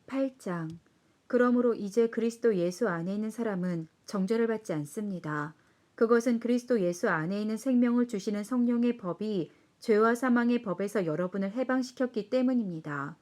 8장. 그러므로 이제 그리스도 예수 안에 있는 사람은 정죄를 받지 않습니다. 그것은 그리스도 예수 안에 있는 생명을 주시는 성령의 법이 죄와 사망의 법에서 여러분을 해방시켰기 때문입니다.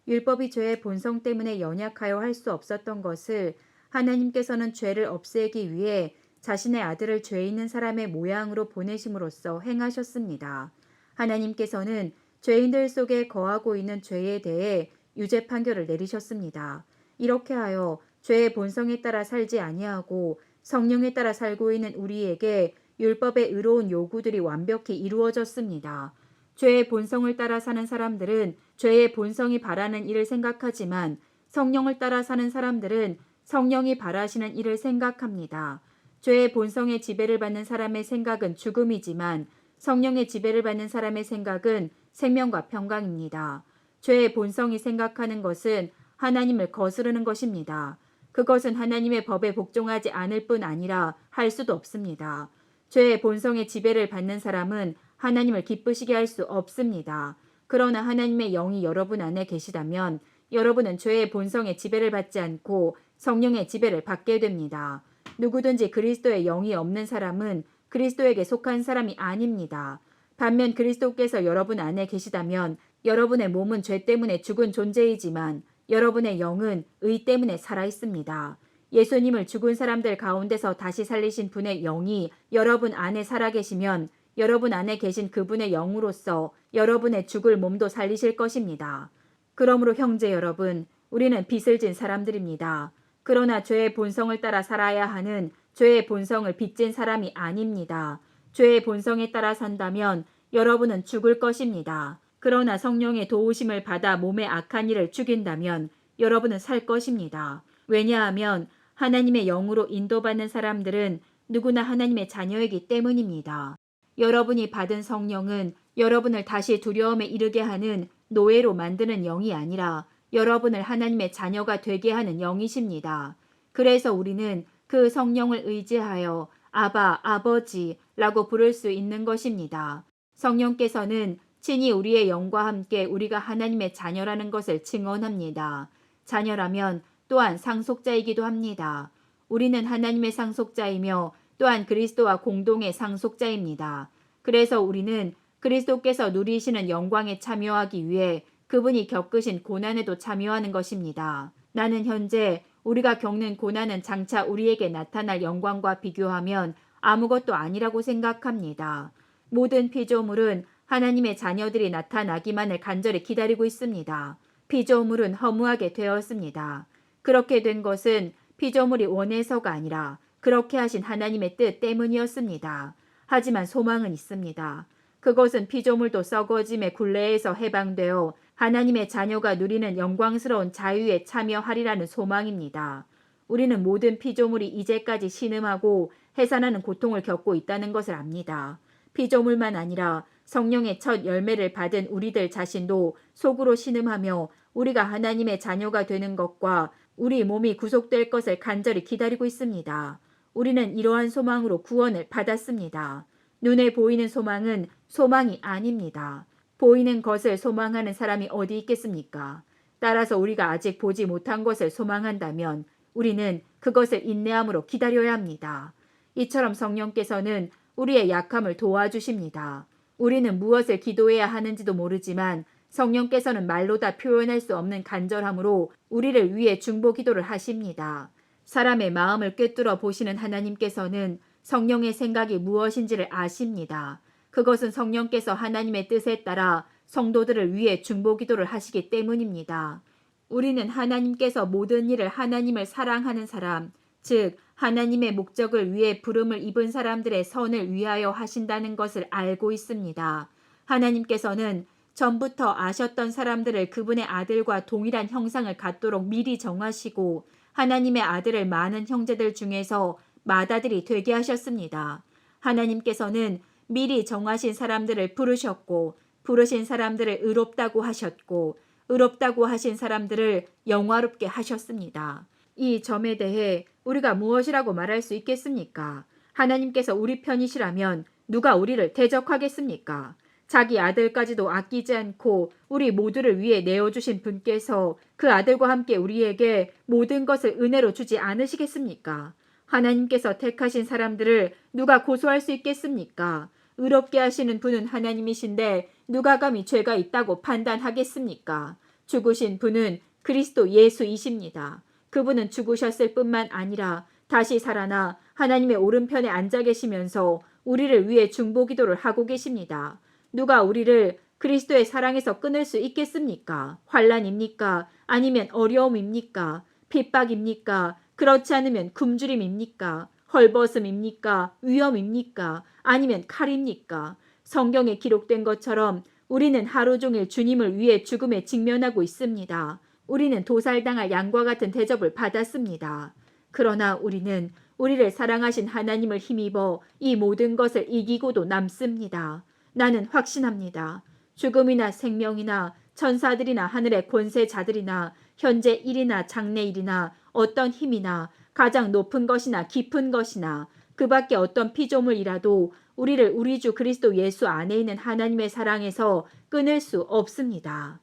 율법이 죄의 본성 때문에 연약하여 할 수 없었던 것을 하나님께서는 죄를 없애기 위해 자신의 아들을 죄 있는 사람의 모양으로 보내심으로써 행하셨습니다. 하나님께서는 죄인들 속에 거하고 있는 죄에 대해 유죄 판결을 내리셨습니다. 이렇게 하여 죄의 본성에 따라 살지 아니하고 성령에 따라 살고 있는 우리에게 율법의 의로운 요구들이 완벽히 이루어졌습니다. 죄의 본성을 따라 사는 사람들은 죄의 본성이 바라는 일을 생각하지만 성령을 따라 사는 사람들은 성령이 바라시는 일을 생각합니다. 죄의 본성의 지배를 받는 사람의 생각은 죽음이지만 성령의 지배를 받는 사람의 생각은 생명과 평강입니다. 죄의 본성이 생각하는 것은 하나님을 거스르는 것입니다. 그것은 하나님의 법에 복종하지 않을 뿐 아니라 할 수도 없습니다. 죄의 본성의 지배를 받는 사람은 하나님을 기쁘시게 할 수 없습니다. 그러나 하나님의 영이 여러분 안에 계시다면 여러분은 죄의 본성의 지배를 받지 않고 성령의 지배를 받게 됩니다. 누구든지 그리스도의 영이 없는 사람은 그리스도에게 속한 사람이 아닙니다. 반면 그리스도께서 여러분 안에 계시다면 여러분의 몸은 죄 때문에 죽은 존재이지만 여러분의 영은 의 때문에 살아 있습니다. 예수님을 죽은 사람들 가운데서 다시 살리신 분의 영이 여러분 안에 살아 계시면 여러분 안에 계신 그분의 영으로서 여러분의 죽을 몸도 살리실 것입니다. 그러므로 형제 여러분, 우리는 빚을 진 사람들입니다. 그러나 죄의 본성을 따라 살아야 하는 죄의 본성을 빚진 사람이 아닙니다. 죄의 본성에 따라 산다면 여러분은 죽을 것입니다. 그러나 성령의 도우심을 받아 몸의 악한 일을 죽인다면 여러분은 살 것입니다. 왜냐하면 하나님의 영으로 인도받는 사람들은 누구나 하나님의 자녀이기 때문입니다. 여러분이 받은 성령은 여러분을 다시 두려움에 이르게 하는 노예로 만드는 영이 아니라 여러분을 하나님의 자녀가 되게 하는 영이십니다. 그래서 우리는 그 성령을 의지하여 아바, 아버지라고 부를 수 있는 것입니다. 성령께서는 친히 우리의 영과 함께 우리가 하나님의 자녀라는 것을 증언합니다. 자녀라면 또한 상속자이기도 합니다. 우리는 하나님의 상속자이며 또한 그리스도와 공동의 상속자입니다. 그래서 우리는 그리스도께서 누리시는 영광에 참여하기 위해 그분이 겪으신 고난에도 참여하는 것입니다. 나는 현재 우리가 겪는 고난은 장차 우리에게 나타날 영광과 비교하면 아무것도 아니라고 생각합니다. 모든 피조물은 하나님의 자녀들이 나타나기만을 간절히 기다리고 있습니다. 피조물은 허무하게 되었습니다. 그렇게 된 것은 피조물이 원해서가 아니라 그렇게 하신 하나님의 뜻 때문이었습니다. 하지만 소망은 있습니다. 그것은 피조물도 썩어짐의 굴레에서 해방되어 하나님의 자녀가 누리는 영광스러운 자유에 참여하리라는 소망입니다. 우리는 모든 피조물이 이제까지 신음하고 해산하는 고통을 겪고 있다는 것을 압니다. 피조물만 아니라 성령의 첫 열매를 받은 우리들 자신도 속으로 신음하며 우리가 하나님의 자녀가 되는 것과 우리 몸이 구속될 것을 간절히 기다리고 있습니다. 우리는 이러한 소망으로 구원을 받았습니다. 눈에 보이는 소망은 소망이 아닙니다. 보이는 것을 소망하는 사람이 어디 있겠습니까? 따라서 우리가 아직 보지 못한 것을 소망한다면 우리는 그것을 인내함으로 기다려야 합니다. 이처럼 성령께서는 우리의 약함을 도와주십니다. 우리는 무엇을 기도해야 하는지도 모르지만 성령께서는 말로 다 표현할 수 없는 간절함으로 우리를 위해 중보 기도를 하십니다. 사람의 마음을 꿰뚫어 보시는 하나님께서는 성령의 생각이 무엇인지를 아십니다. 그것은 성령께서 하나님의 뜻에 따라 성도들을 위해 중보 기도를 하시기 때문입니다. 우리는 하나님께서 모든 일을 하나님을 사랑하는 사람, 즉 하나님의 목적을 위해 부름을 입은 사람들의 선을 위하여 하신다는 것을 알고 있습니다. 하나님께서는 전부터 아셨던 사람들을 그분의 아들과 동일한 형상을 갖도록 미리 정하시고 하나님의 아들을 많은 형제들 중에서 맏아들이 되게 하셨습니다. 하나님께서는 미리 정하신 사람들을 부르셨고 부르신 사람들을 의롭다고 하셨고 의롭다고 하신 사람들을 영화롭게 하셨습니다. 이 점에 대해 우리가 무엇이라고 말할 수 있겠습니까? 하나님께서 우리 편이시라면 누가 우리를 대적하겠습니까? 자기 아들까지도 아끼지 않고 우리 모두를 위해 내어주신 분께서 그 아들과 함께 우리에게 모든 것을 은혜로 주지 않으시겠습니까? 하나님께서 택하신 사람들을 누가 고소할 수 있겠습니까? 의롭게 하시는 분은 하나님이신데 누가 감히 죄가 있다고 판단하겠습니까? 죽으신 분은 그리스도 예수이십니다. 그분은 죽으셨을 뿐만 아니라 다시 살아나 하나님의 오른편에 앉아 계시면서 우리를 위해 중보기도를 하고 계십니다. 누가 우리를 그리스도의 사랑에서 끊을 수 있겠습니까? 환난입니까? 아니면 어려움입니까? 핍박입니까? 그렇지 않으면 굶주림입니까? 헐벗음입니까? 위험입니까? 아니면 칼입니까? 성경에 기록된 것처럼 우리는 하루 종일 주님을 위해 죽음에 직면하고 있습니다. 우리는 도살당할 양과 같은 대접을 받았습니다. 그러나 우리는 우리를 사랑하신 하나님을 힘입어 이 모든 것을 이기고도 남습니다. 나는 확신합니다. 죽음이나 생명이나 천사들이나 하늘의 권세자들이나 현재 일이나 장래일이나 어떤 힘이나 가장 높은 것이나 깊은 것이나 그 밖에 어떤 피조물이라도 우리를 우리 주 그리스도 예수 안에 있는 하나님의 사랑에서 끊을 수 없습니다.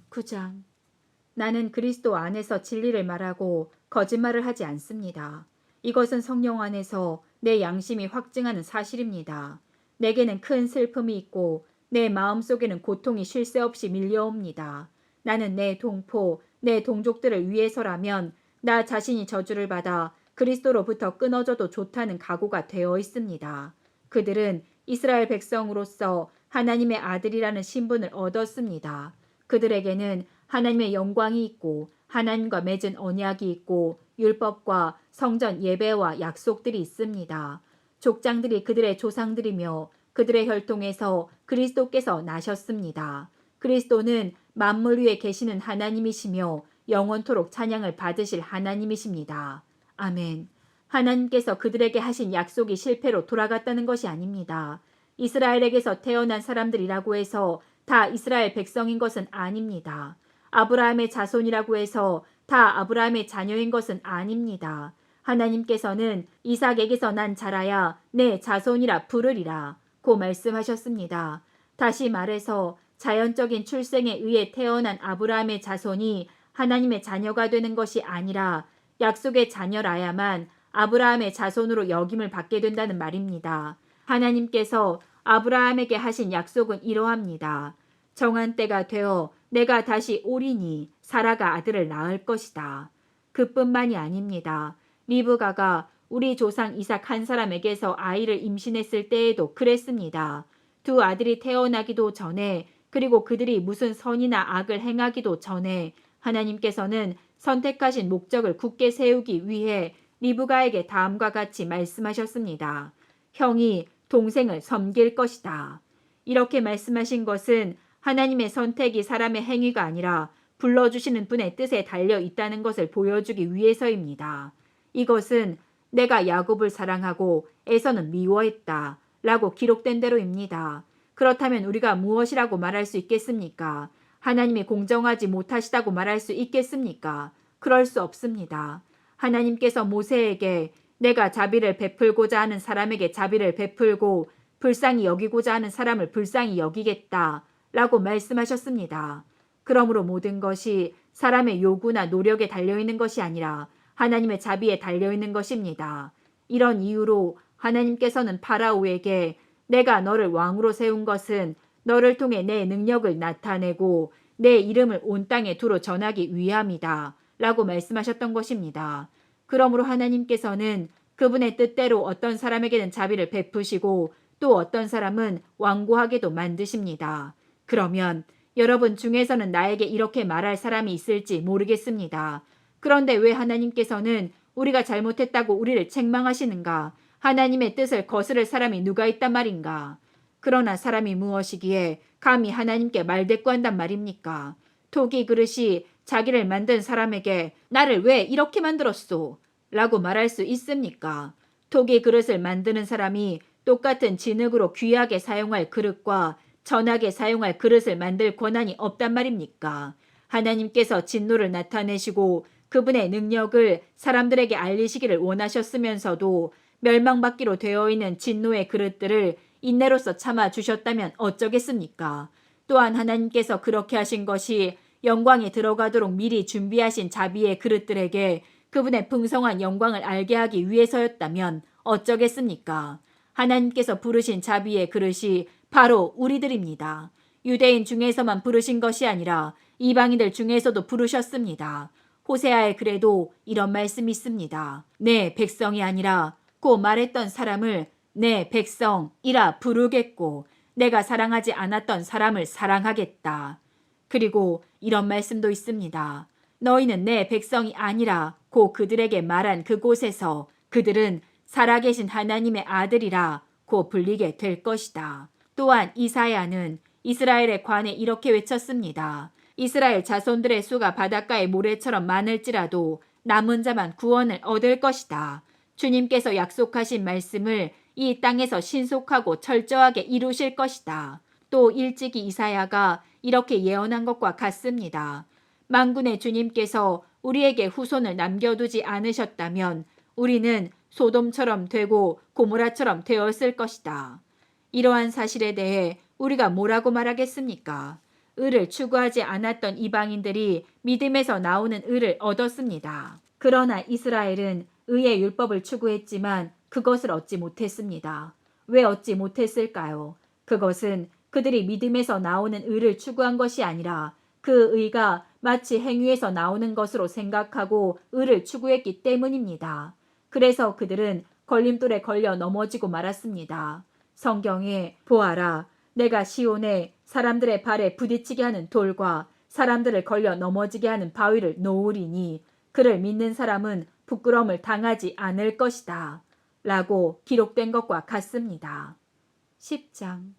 9장. 나는 그리스도 안에서 진리를 말하고 거짓말을 하지 않습니다. 이것은 성령 안에서 내 양심이 확증하는 사실입니다. 내게는 큰 슬픔이 있고 내 마음속에는 고통이 쉴 새 없이 밀려옵니다. 나는 내 동포, 내 동족들을 위해서라면 나 자신이 저주를 받아 그리스도로부터 끊어져도 좋다는 각오가 되어 있습니다. 그들은 이스라엘 백성으로서 하나님의 아들이라는 신분을 얻었습니다. 그들에게는 하나님의 영광이 있고 하나님과 맺은 언약이 있고 율법과 성전 예배와 약속들이 있습니다. 족장들이 그들의 조상들이며 그들의 혈통에서 그리스도께서 나셨습니다. 그리스도는 만물 위에 계시는 하나님이시며 영원토록 찬양을 받으실 하나님이십니다. 아멘. 하나님께서 그들에게 하신 약속이 실패로 돌아갔다는 것이 아닙니다. 이스라엘에게서 태어난 사람들이라고 해서 다 이스라엘 백성인 것은 아닙니다. 아브라함의 자손이라고 해서 다 아브라함의 자녀인 것은 아닙니다. 하나님께서는 이삭에게서 난 자라야 내 자손이라 부르리라 고 말씀하셨습니다. 다시 말해서 자연적인 출생에 의해 태어난 아브라함의 자손이 하나님의 자녀가 되는 것이 아니라 약속의 자녀라야만 아브라함의 자손으로 여김을 받게 된다는 말입니다. 하나님께서 아브라함에게 하신 약속은 이러합니다. 정한 때가 되어 내가 다시 오리니 사라가 아들을 낳을 것이다. 그뿐만이 아닙니다. 리브가가 우리 조상 이삭 한 사람에게서 아이를 임신했을 때에도 그랬습니다. 두 아들이 태어나기도 전에 그리고 그들이 무슨 선이나 악을 행하기도 전에 하나님께서는 선택하신 목적을 굳게 세우기 위해 리브가에게 다음과 같이 말씀하셨습니다. 형이 동생을 섬길 것이다. 이렇게 말씀하신 것은 하나님의 선택이 사람의 행위가 아니라 불러주시는 분의 뜻에 달려 있다는 것을 보여주기 위해서입니다. 이것은 내가 야곱을 사랑하고 에서는 미워했다 라고 기록된 대로입니다. 그렇다면 우리가 무엇이라고 말할 수 있겠습니까? 하나님이 공정하지 못하시다고 말할 수 있겠습니까? 그럴 수 없습니다. 하나님께서 모세에게 내가 자비를 베풀고자 하는 사람에게 자비를 베풀고 불쌍히 여기고자 하는 사람을 불쌍히 여기겠다 라고 말씀하셨습니다. 그러므로 모든 것이 사람의 요구나 노력에 달려있는 것이 아니라 하나님의 자비에 달려있는 것입니다. 이런 이유로 하나님께서는 파라오에게 내가 너를 왕으로 세운 것은 너를 통해 내 능력을 나타내고 내 이름을 온 땅에 두루 전하기 위함이다 라고 말씀하셨던 것입니다. 그러므로 하나님께서는 그분의 뜻대로 어떤 사람에게는 자비를 베푸시고 또 어떤 사람은 완고하게도 만드십니다. 그러면 여러분 중에서는 나에게 이렇게 말할 사람이 있을지 모르겠습니다. 그런데 왜 하나님께서는 우리가 잘못했다고 우리를 책망하시는가? 하나님의 뜻을 거스를 사람이 누가 있단 말인가? 그러나 사람이 무엇이기에 감히 하나님께 말대꾸한단 말입니까? 토기 그릇이 자기를 만든 사람에게 나를 왜 이렇게 만들었소? 라고 말할 수 있습니까? 토기 그릇을 만드는 사람이 똑같은 진흙으로 귀하게 사용할 그릇과 전하게 사용할 그릇을 만들 권한이 없단 말입니까? 하나님께서 진노를 나타내시고 그분의 능력을 사람들에게 알리시기를 원하셨으면서도 멸망받기로 되어 있는 진노의 그릇들을 인내로서 참아 주셨다면 어쩌겠습니까? 또한 하나님께서 그렇게 하신 것이 영광에 들어가도록 미리 준비하신 자비의 그릇들에게 그분의 풍성한 영광을 알게 하기 위해서였다면 어쩌겠습니까? 하나님께서 부르신 자비의 그릇이 바로 우리들입니다. 유대인 중에서만 부르신 것이 아니라 이방인들 중에서도 부르셨습니다. 호세아의 글에도 이런 말씀이 있습니다. 내 백성이 아니라 고 말했던 사람을 내 백성이라 부르겠고 내가 사랑하지 않았던 사람을 사랑하겠다. 그리고 이런 말씀도 있습니다. 너희는 내 백성이 아니라 고 그들에게 말한 그곳에서 그들은 살아계신 하나님의 아들이라 고 불리게 될 것이다. 또한 이사야는 이스라엘에 관해 이렇게 외쳤습니다. 이스라엘 자손들의 수가 바닷가의 모래처럼 많을지라도 남은 자만 구원을 얻을 것이다. 주님께서 약속하신 말씀을 이 땅에서 신속하고 철저하게 이루실 것이다. 또 일찍이 이사야가 이렇게 예언한 것과 같습니다. 만군의 주님께서 우리에게 후손을 남겨두지 않으셨다면 우리는 소돔처럼 되고 고모라처럼 되었을 것이다. 이러한 사실에 대해 우리가 뭐라고 말하겠습니까? 의를 추구하지 않았던 이방인들이 믿음에서 나오는 의를 얻었습니다. 그러나 이스라엘은 의의 율법을 추구했지만 그것을 얻지 못했습니다. 왜 얻지 못했을까요? 그것은 그들이 믿음에서 나오는 의를 추구한 것이 아니라 그 의가 마치 행위에서 나오는 것으로 생각하고 의를 추구했기 때문입니다. 그래서 그들은 걸림돌에 걸려 넘어지고 말았습니다. 성경에 보아라, 내가 시온에 사람들의 발에 부딪히게 하는 돌과 사람들을 걸려 넘어지게 하는 바위를 놓으리니 그를 믿는 사람은 부끄러움을 당하지 않을 것이다. 라고 기록된 것과 같습니다. 10장.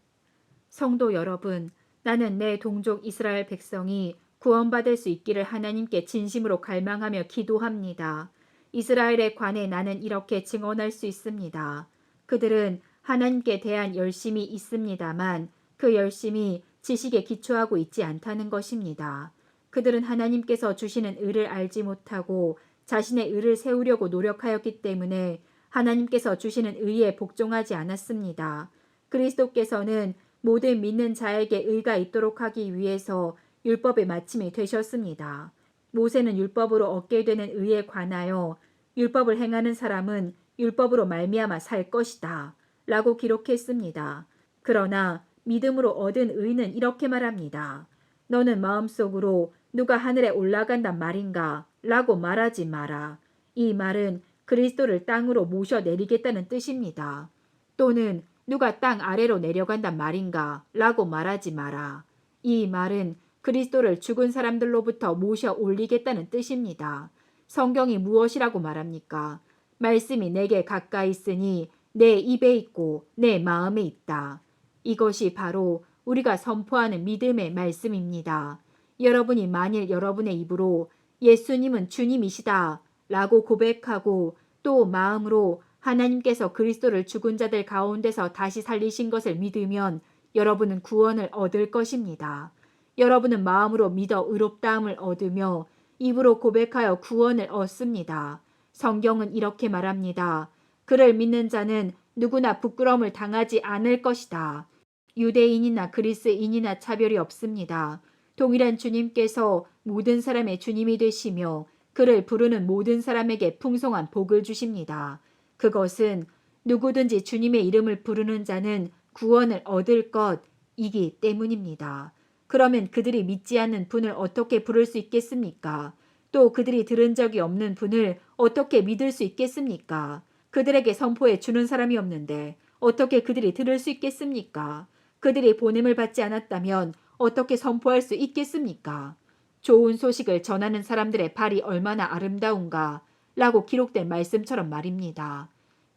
성도 여러분, 나는 내 동족 이스라엘 백성이 구원받을 수 있기를 하나님께 진심으로 갈망하며 기도합니다. 이스라엘에 관해 나는 이렇게 증언할 수 있습니다. 그들은 하나님께 대한 열심이 있습니다만 그 열심이 지식에 기초하고 있지 않다는 것입니다. 그들은 하나님께서 주시는 의를 알지 못하고 자신의 의를 세우려고 노력하였기 때문에 하나님께서 주시는 의에 복종하지 않았습니다. 그리스도께서는 모든 믿는 자에게 의가 있도록 하기 위해서 율법의 마침이 되셨습니다. 모세는 율법으로 얻게 되는 의에 관하여 율법을 행하는 사람은 율법으로 말미암아 살 것이다 라고 기록했습니다. 그러나 믿음으로 얻은 의는 이렇게 말합니다. 너는 마음속으로 누가 하늘에 올라간단 말인가 라고 말하지 마라. 이 말은 그리스도를 땅으로 모셔 내리겠다는 뜻입니다. 또는 누가 땅 아래로 내려간단 말인가 라고 말하지 마라. 이 말은 그리스도를 죽은 사람들로부터 모셔 올리겠다는 뜻입니다. 성경이 무엇이라고 말합니까? 말씀이 내게 가까이 있으니 내 입에 있고 내 마음에 있다. 이것이 바로 우리가 선포하는 믿음의 말씀입니다. 여러분이 만일 여러분의 입으로 예수님은 주님이시다 라고 고백하고 또 마음으로 하나님께서 그리스도를 죽은 자들 가운데서 다시 살리신 것을 믿으면 여러분은 구원을 얻을 것입니다. 여러분은 마음으로 믿어 의롭다함을 얻으며 입으로 고백하여 구원을 얻습니다. 성경은 이렇게 말합니다. 그를 믿는 자는 누구나 부끄러움을 당하지 않을 것이다. 유대인이나 그리스인이나 차별이 없습니다. 동일한 주님께서 모든 사람의 주님이 되시며 그를 부르는 모든 사람에게 풍성한 복을 주십니다. 그것은 누구든지 주님의 이름을 부르는 자는 구원을 얻을 것이기 때문입니다. 그러면 그들이 믿지 않는 분을 어떻게 부를 수 있겠습니까? 또 그들이 들은 적이 없는 분을 어떻게 믿을 수 있겠습니까? 그들에게 선포해 주는 사람이 없는데 어떻게 그들이 들을 수 있겠습니까? 그들이 보냄을 받지 않았다면 어떻게 선포할 수 있겠습니까? 좋은 소식을 전하는 사람들의 발이 얼마나 아름다운가 라고 기록된 말씀처럼 말입니다.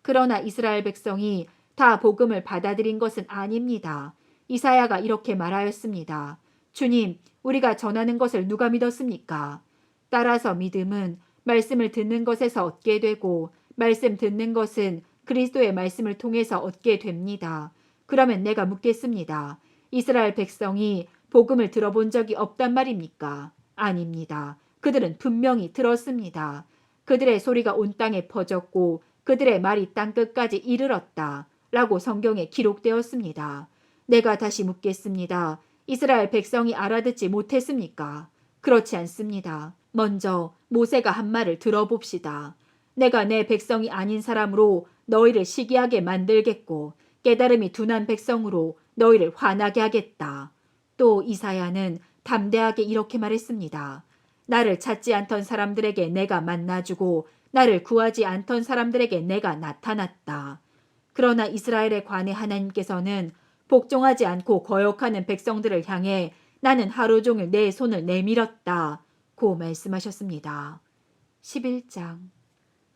그러나 이스라엘 백성이 다 복음을 받아들인 것은 아닙니다. 이사야가 이렇게 말하였습니다. 주님, 우리가 전하는 것을 누가 믿었습니까? 따라서 믿음은 말씀을 듣는 것에서 얻게 되고 말씀 듣는 것은 그리스도의 말씀을 통해서 얻게 됩니다. 그러면 내가 묻겠습니다. 이스라엘 백성이 복음을 들어본 적이 없단 말입니까? 아닙니다. 그들은 분명히 들었습니다. 그들의 소리가 온 땅에 퍼졌고 그들의 말이 땅끝까지 이르렀다 라고 성경에 기록되었습니다. 내가 다시 묻겠습니다. 이스라엘 백성이 알아듣지 못했습니까? 그렇지 않습니다. 먼저 모세가 한 말을 들어봅시다. 내가 내 백성이 아닌 사람으로 너희를 시기하게 만들겠고 깨달음이 둔한 백성으로 너희를 화나게 하겠다. 또 이사야는 담대하게 이렇게 말했습니다. 나를 찾지 않던 사람들에게 내가 만나주고 나를 구하지 않던 사람들에게 내가 나타났다. 그러나 이스라엘에 관해 하나님께서는 복종하지 않고 거역하는 백성들을 향해 나는 하루 종일 내 손을 내밀었다 고 말씀하셨습니다. 11장.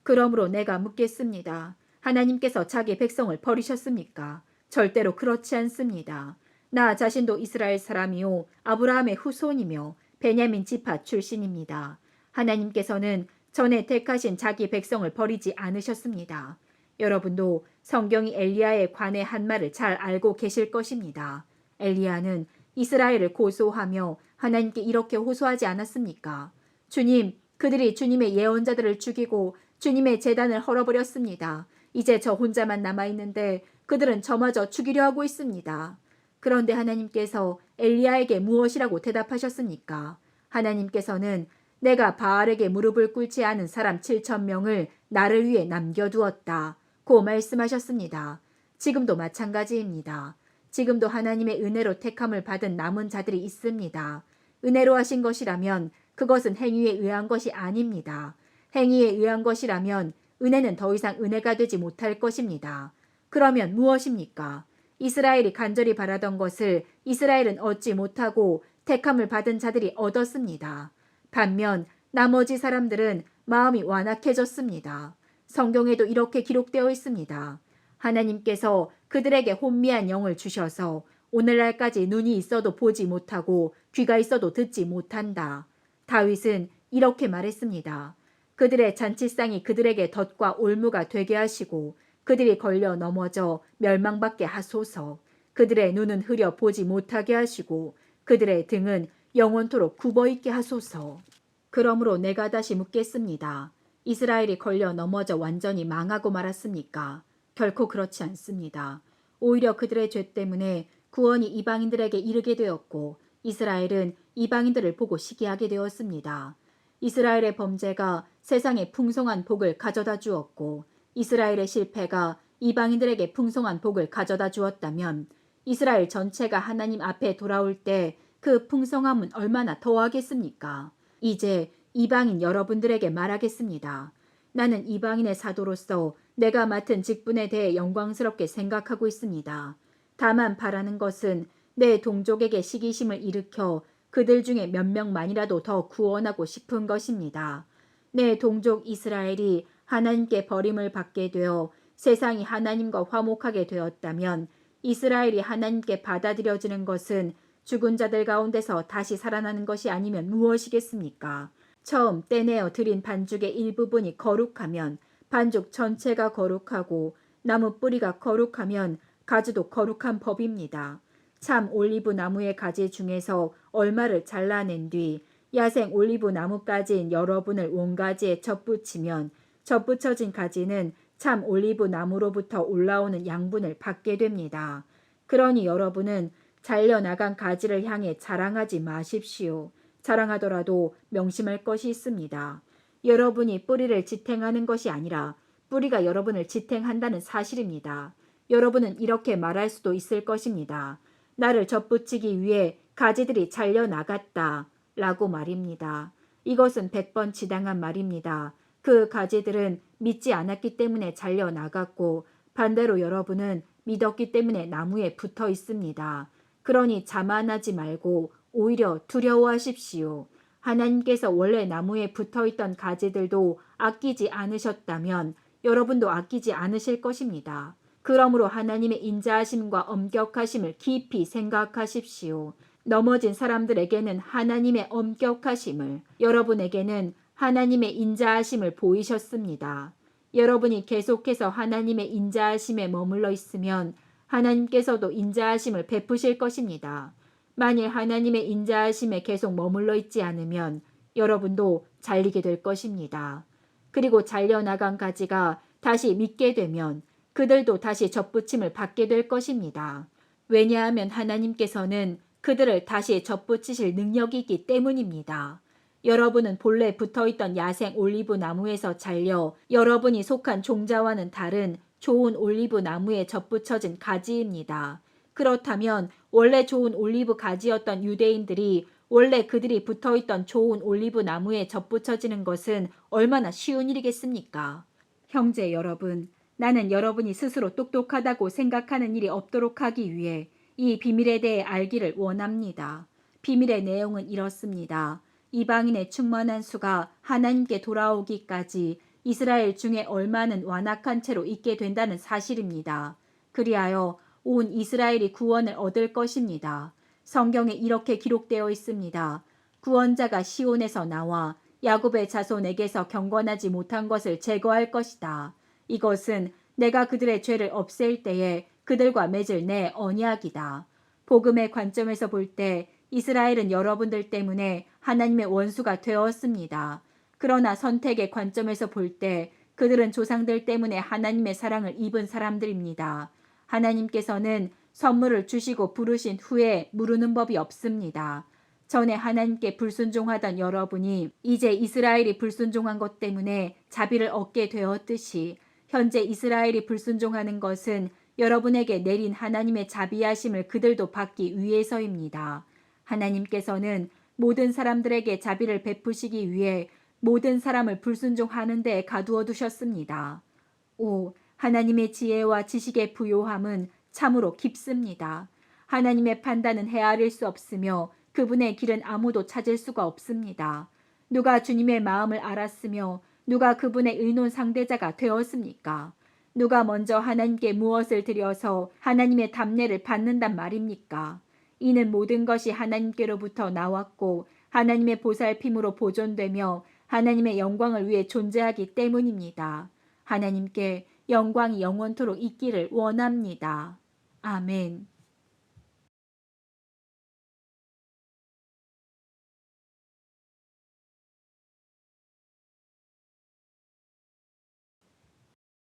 그러므로 내가 묻겠습니다. 하나님께서 자기 백성을 버리셨습니까? 절대로 그렇지 않습니다. 나 자신도 이스라엘 사람이요 아브라함의 후손이며 베냐민 지파 출신입니다. 하나님께서는 전에 택하신 자기 백성을 버리지 않으셨습니다. 여러분도 성경이 엘리야에 관해 한 말을 잘 알고 계실 것입니다. 엘리야는 이스라엘을 고소하며 하나님께 이렇게 호소하지 않았습니까? 주님, 그들이 주님의 예언자들을 죽이고 주님의 제단을 헐어버렸습니다. 이제 저 혼자만 남아있는데 그들은 저마저 죽이려 하고 있습니다. 그런데 하나님께서 엘리야에게 무엇이라고 대답하셨습니까? 하나님께서는 내가 바알에게 무릎을 꿇지 않은 사람 7,000명을 나를 위해 남겨두었다 고 말씀하셨습니다. 지금도 마찬가지입니다. 지금도 하나님의 은혜로 택함을 받은 남은 자들이 있습니다. 은혜로 하신 것이라면 그것은 행위에 의한 것이 아닙니다. 행위에 의한 것이라면 은혜는 더 이상 은혜가 되지 못할 것입니다. 그러면 무엇입니까? 이스라엘이 간절히 바라던 것을 이스라엘은 얻지 못하고 택함을 받은 자들이 얻었습니다. 반면 나머지 사람들은 마음이 완악해졌습니다. 성경에도 이렇게 기록되어 있습니다. 하나님께서 그들에게 혼미한 영을 주셔서 오늘날까지 눈이 있어도 보지 못하고 귀가 있어도 듣지 못한다. 다윗은 이렇게 말했습니다. 그들의 잔치상이 그들에게 덫과 올무가 되게 하시고 그들이 걸려 넘어져 멸망받게 하소서. 그들의 눈은 흐려 보지 못하게 하시고 그들의 등은 영원토록 굽어있게 하소서. 그러므로 내가 다시 묻겠습니다. 이스라엘이 걸려 넘어져 완전히 망하고 말았습니까? 결코 그렇지 않습니다. 오히려 그들의 죄 때문에 구원이 이방인들에게 이르게 되었고 이스라엘은 이방인들을 보고 시기하게 되었습니다. 이스라엘의 범죄가 세상에 풍성한 복을 가져다 주었고 이스라엘의 실패가 이방인들에게 풍성한 복을 가져다 주었다면 이스라엘 전체가 하나님 앞에 돌아올 때 그 풍성함은 얼마나 더하겠습니까? 이제 이방인 여러분들에게 말하겠습니다. 나는 이방인의 사도로서 내가 맡은 직분에 대해 영광스럽게 생각하고 있습니다. 다만 바라는 것은 내 동족에게 시기심을 일으켜 그들 중에 몇 명만이라도 더 구원하고 싶은 것입니다. 내 동족 이스라엘이 하나님께 버림을 받게 되어 세상이 하나님과 화목하게 되었다면 이스라엘이 하나님께 받아들여지는 것은 죽은 자들 가운데서 다시 살아나는 것이 아니면 무엇이겠습니까? 처음 떼내어 드린 반죽의 일부분이 거룩하면 반죽 전체가 거룩하고 나무 뿌리가 거룩하면 가지도 거룩한 법입니다. 참 올리브 나무의 가지 중에서 얼마를 잘라낸 뒤 야생 올리브 나무까지인 여러분을 온 가지에 접붙이면 접붙여진 가지는 참 올리브 나무로부터 올라오는 양분을 받게 됩니다. 그러니 여러분은 잘려나간 가지를 향해 자랑하지 마십시오. 자랑하더라도 명심할 것이 있습니다. 여러분이 뿌리를 지탱하는 것이 아니라 뿌리가 여러분을 지탱한다는 사실입니다. 여러분은 이렇게 말할 수도 있을 것입니다. 나를 접붙이기 위해 가지들이 잘려나갔다 라고 말입니다. 이것은 100번 지당한 말입니다. 그 가지들은 믿지 않았기 때문에 잘려나갔고 반대로 여러분은 믿었기 때문에 나무에 붙어 있습니다. 그러니 자만하지 말고 오히려 두려워하십시오. 하나님께서 원래 나무에 붙어있던 가지들도 아끼지 않으셨다면 여러분도 아끼지 않으실 것입니다. 그러므로 하나님의 인자하심과 엄격하심을 깊이 생각하십시오. 넘어진 사람들에게는 하나님의 엄격하심을, 여러분에게는 하나님의 인자하심을 보이셨습니다. 여러분이 계속해서 하나님의 인자하심에 머물러 있으면 하나님께서도 인자하심을 베푸실 것입니다. 만일 하나님의 인자하심에 계속 머물러 있지 않으면 여러분도 잘리게 될 것입니다. 그리고 잘려나간 가지가 다시 믿게 되면 그들도 다시 접붙임을 받게 될 것입니다. 왜냐하면 하나님께서는 그들을 다시 접붙이실 능력이 있기 때문입니다. 여러분은 본래 붙어있던 야생 올리브 나무에서 잘려 여러분이 속한 종자와는 다른 좋은 올리브 나무에 접붙여진 가지입니다. 그렇다면 원래 좋은 올리브 가지였던 유대인들이 원래 그들이 붙어있던 좋은 올리브 나무에 접붙여지는 것은 얼마나 쉬운 일이겠습니까? 형제 여러분, 나는 여러분이 스스로 똑똑하다고 생각하는 일이 없도록 하기 위해 이 비밀에 대해 알기를 원합니다. 비밀의 내용은 이렇습니다. 이방인의 충만한 수가 하나님께 돌아오기까지 이스라엘 중에 얼마는 완악한 채로 있게 된다는 사실입니다. 그리하여 온 이스라엘이 구원을 얻을 것입니다. 성경에 이렇게 기록되어 있습니다. 구원자가 시온에서 나와 야곱의 자손에게서 경건하지 못한 것을 제거할 것이다. 이것은 내가 그들의 죄를 없앨 때에 그들과 맺을 내 언약이다. 복음의 관점에서 볼 때 이스라엘은 여러분들 때문에 하나님의 원수가 되었습니다. 그러나 선택의 관점에서 볼 때 그들은 조상들 때문에 하나님의 사랑을 입은 사람들입니다. 하나님께서는 선물을 주시고 부르신 후에 무르는 법이 없습니다. 전에 하나님께 불순종하던 여러분이 이제 이스라엘이 불순종한 것 때문에 자비를 얻게 되었듯이 현재 이스라엘이 불순종하는 것은 여러분에게 내린 하나님의 자비하심을 그들도 받기 위해서입니다. 하나님께서는 모든 사람들에게 자비를 베푸시기 위해 모든 사람을 불순종하는 데에 가두어 두셨습니다. 하나님의 지혜와 지식의 부요함은 참으로 깊습니다. 하나님의 판단은 헤아릴 수 없으며 그분의 길은 아무도 찾을 수가 없습니다. 누가 주님의 마음을 알았으며 누가 그분의 의논 상대자가 되었습니까? 누가 먼저 하나님께 무엇을 드려서 하나님의 답례를 받는단 말입니까? 이는 모든 것이 하나님께로부터 나왔고 하나님의 보살핌으로 보존되며 하나님의 영광을 위해 존재하기 때문입니다. 하나님께 영광이 영원토록 있기를 원합니다. 아멘.